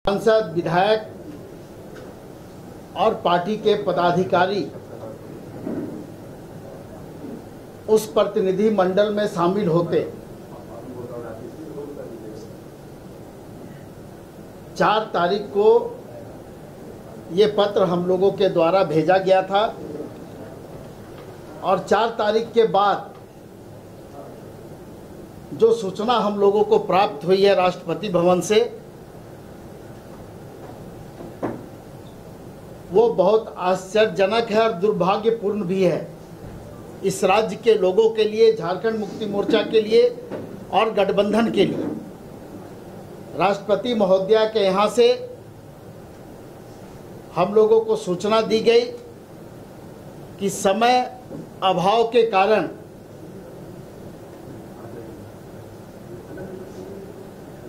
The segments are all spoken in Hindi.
सांसद, विधायक और पार्टी के पदाधिकारी उस प्रतिनिधि मंडल में शामिल होते। 4 तारीख को ये पत्र हम लोगों के द्वारा भेजा गया था और 4 तारीख के बाद जो सूचना हम लोगों को प्राप्त हुई है राष्ट्रपति भवन से, वो बहुत आश्चर्यजनक है और दुर्भाग्यपूर्ण भी है इस राज्य के लोगों के लिए, झारखंड मुक्ति मोर्चा के लिए और गठबंधन के लिए। राष्ट्रपति महोदया के यहाँ से हम लोगों को सूचना दी गई कि समय अभाव के कारण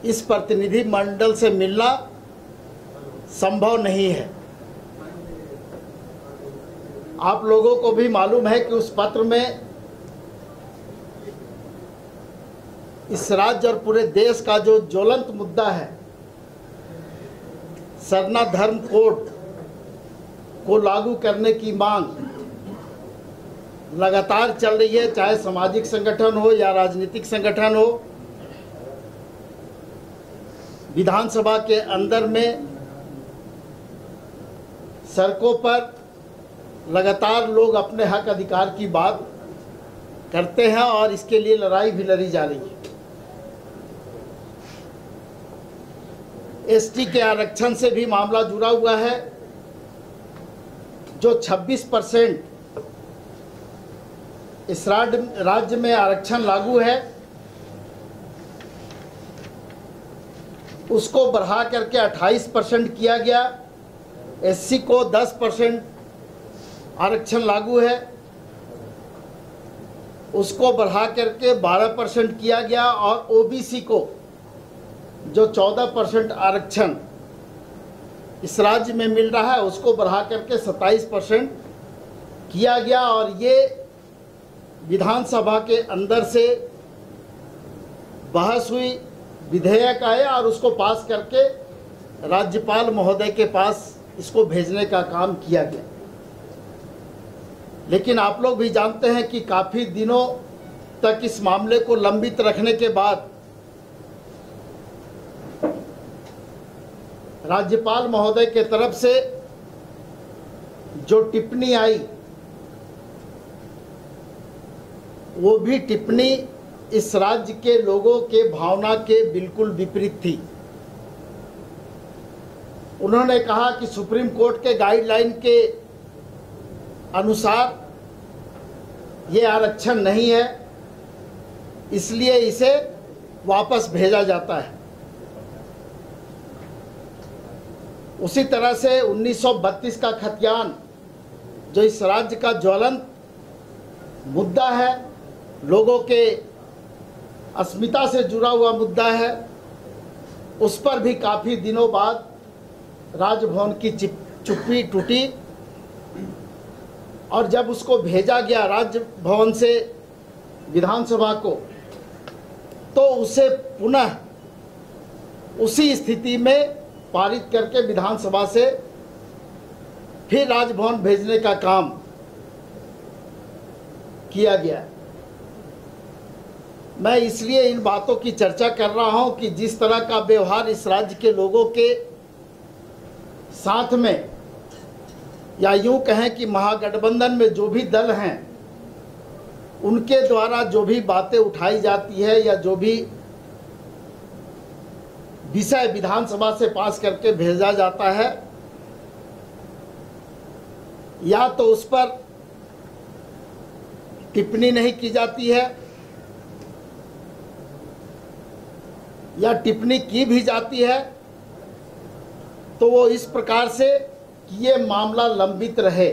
इस प्रतिनिधि मंडल से मिलना संभव नहीं है। आप लोगों को भी मालूम है कि उस पत्र में इस राज्य और पूरे देश का जो ज्वलंत मुद्दा है, सरना धर्म कोड को लागू करने की मांग लगातार चल रही है, चाहे सामाजिक संगठन हो या राजनीतिक संगठन हो। विधानसभा के अंदर में सड़कों पर लगातार लोग अपने हक अधिकार की बात करते हैं और इसके लिए लड़ाई भी लड़ी जा रही है। एसटी के आरक्षण से भी मामला जुड़ा हुआ है। जो 26% इस राज्य में आरक्षण लागू है, उसको बढ़ा करके 28% किया गया। एससी को 10% आरक्षण लागू है, उसको बढ़ा करके 12% किया गया और ओबीसी को जो 14% आरक्षण इस राज्य में मिल रहा है, उसको बढ़ा करके 27% किया गया। और ये विधानसभा के अंदर से बहस हुई, विधेयक आया और उसको पास करके राज्यपाल महोदय के पास इसको भेजने का काम किया गया। लेकिन आप लोग भी जानते हैं कि काफ़ी दिनों तक इस मामले को लंबित रखने के बाद राज्यपाल महोदय के तरफ से जो टिप्पणी आई, वो भी टिप्पणी इस राज्य के लोगों के भावना के बिल्कुल विपरीत थी। उन्होंने कहा कि सुप्रीम कोर्ट के गाइडलाइन के अनुसार ये आरक्षण नहीं है, इसलिए इसे वापस भेजा जाता है। उसी तरह से 1932 का खतियान जो इस राज्य का ज्वलंत मुद्दा है, लोगों के अस्मिता से जुड़ा हुआ मुद्दा है, उस पर भी काफ़ी दिनों बाद राजभवन की चुप्पी टूटी और जब उसको भेजा गया राजभवन से विधानसभा को, तो उसे पुनः उसी स्थिति में पारित करके विधानसभा से फिर राजभवन भेजने का काम किया गया। मैं इसलिए इन बातों की चर्चा कर रहा हूं कि जिस तरह का व्यवहार इस राज्य के लोगों के साथ में, या यूं कहें कि महागठबंधन में जो भी दल हैं, उनके द्वारा जो भी बातें उठाई जाती है या जो भी विषय विधानसभा से पास करके भेजा जाता है, या तो उस पर टिप्पणी नहीं की जाती है या टिप्पणी की भी जाती है तो वो इस प्रकार से कि ये मामला लंबित रहे।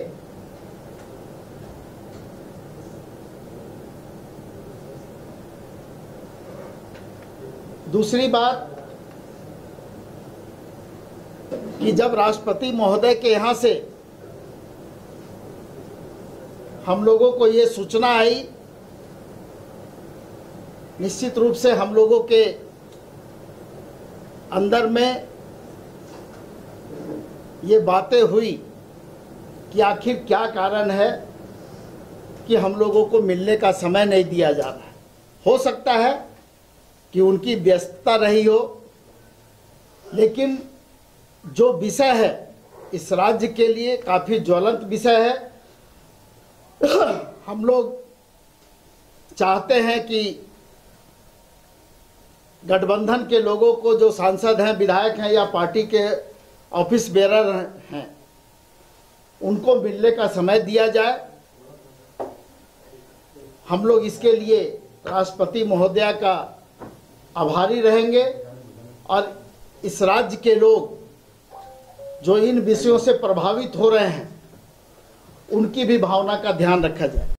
दूसरी बात कि जब राष्ट्रपति महोदय के यहाँ से हम लोगों को ये सूचना आई, निश्चित रूप से हम लोगों के अंदर में ये बातें हुई कि आखिर क्या कारण है कि हम लोगों को मिलने का समय नहीं दिया जा रहा है। हो सकता है कि उनकी व्यस्तता रही हो, लेकिन जो विषय है इस राज्य के लिए काफ़ी ज्वलंत विषय है। हम लोग चाहते हैं कि गठबंधन के लोगों को, जो सांसद हैं, विधायक हैं या पार्टी के ऑफिस बेरर हैं, उनको मिलने का समय दिया जाए। हम लोग इसके लिए राष्ट्रपति महोदया का आभारी रहेंगे और इस राज्य के लोग जो इन विषयों से प्रभावित हो रहे हैं, उनकी भी भावना का ध्यान रखा जाए।